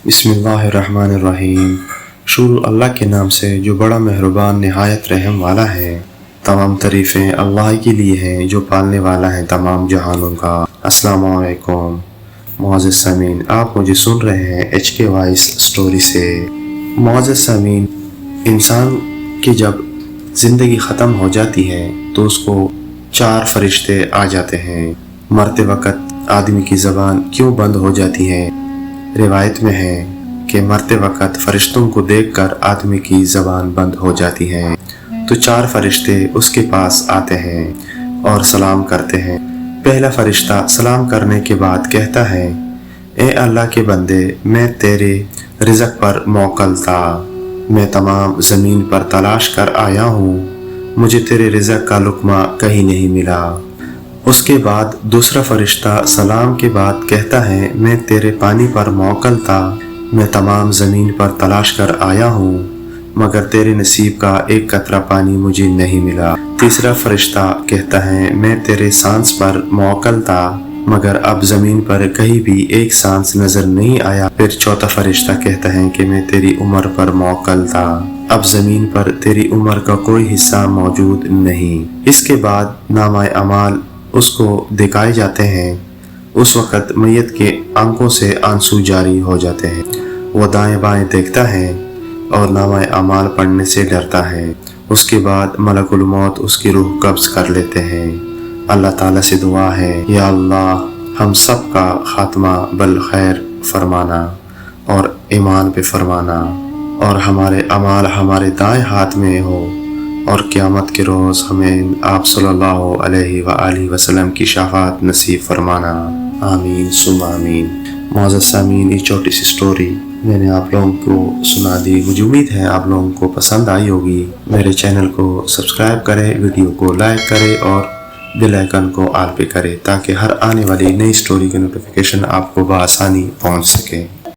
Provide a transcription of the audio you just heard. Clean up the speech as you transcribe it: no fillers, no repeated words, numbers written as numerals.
بسم اللہ الرحمن الرحیم۔ شروع اللہ کے نام سے جو بڑا مہربان نہایت رحم والا ہے۔ تمام تعریفیں اللہ کے لیے ہیں جو پالنے والا ہے تمام جہانوں کا۔ السلام علیکم معزز سامعین، آپ مجھے سن رہے ہیں HK وائس اسٹوری سے۔ معزز سامعین، انسان کی جب زندگی ختم ہو جاتی ہے تو اس کو 4 فرشتے آ جاتے ہیں۔ مرتے وقت آدمی کی زبان کیوں بند ہو جاتی ہے؟ روایت میں ہے کہ مرتے وقت فرشتوں کو دیکھ کر آدمی کی زبان بند ہو جاتی ہے، تو 4 فرشتے اس کے پاس آتے ہیں اور سلام کرتے ہیں۔ پہلا فرشتہ سلام کرنے کے بعد کہتا ہے، اے اللہ کے بندے، میں تیرے رزق پر موکل تھا، میں تمام زمین پر تلاش کر آیا ہوں، مجھے تیرے رزق کا لقمہ کہیں نہیں ملا۔ اس کے بعد دوسرا فرشتہ سلام کے بعد کہتا ہے، میں تیرے پانی پر موکل تھا، میں تمام زمین پر تلاش کر آیا ہوں، مگر تیرے نصیب کا ایک قطرہ پانی مجھے نہیں ملا۔ تیسرا فرشتہ کہتا ہے، میں تیرے سانس پر موکل تھا، مگر اب زمین پر کہیں بھی ایک سانس نظر نہیں آیا۔ پھر چوتھا فرشتہ کہتا ہے کہ میں تیری عمر پر موکل تھا، اب زمین پر تیری عمر کا کوئی حصہ موجود نہیں۔ اس کے بعد نامہ اعمال اس کو دکھائے جاتے ہیں۔ اس وقت میت کے آنکھوں سے آنسو جاری ہو جاتے ہیں، وہ دائیں بائیں دیکھتا ہے اور نامہ اعمال پڑھنے سے ڈرتا ہے۔ اس کے بعد ملک الموت اس کی روح قبض کر لیتے ہیں۔ اللہ تعالیٰ سے دعا ہے، یا اللہ ہم سب کا خاتمہ بالخیر فرمانا اور ایمان پہ فرمانا، اور ہمارے اعمال ہمارے دائیں ہاتھ میں ہو، اور قیامت کے روز ہمیں آپ صلی اللہ علیہ وآلہ وسلم کی شفاعت نصیب فرمانا، آمین ثم آمین۔ معزز سامعین، یہ چھوٹی سی سٹوری میں نے آپ لوگوں کو سنا دی، مجھے امید ہے آپ لوگوں کو پسند آئی ہوگی۔ میرے چینل کو سبسکرائب کریں، ویڈیو کو لائک کریں اور بیل آئیکن کو آل پہ کریں تاکہ ہر آنے والی نئی سٹوری کی نوٹیفیکیشن آپ کو بآسانی پہنچ سکے۔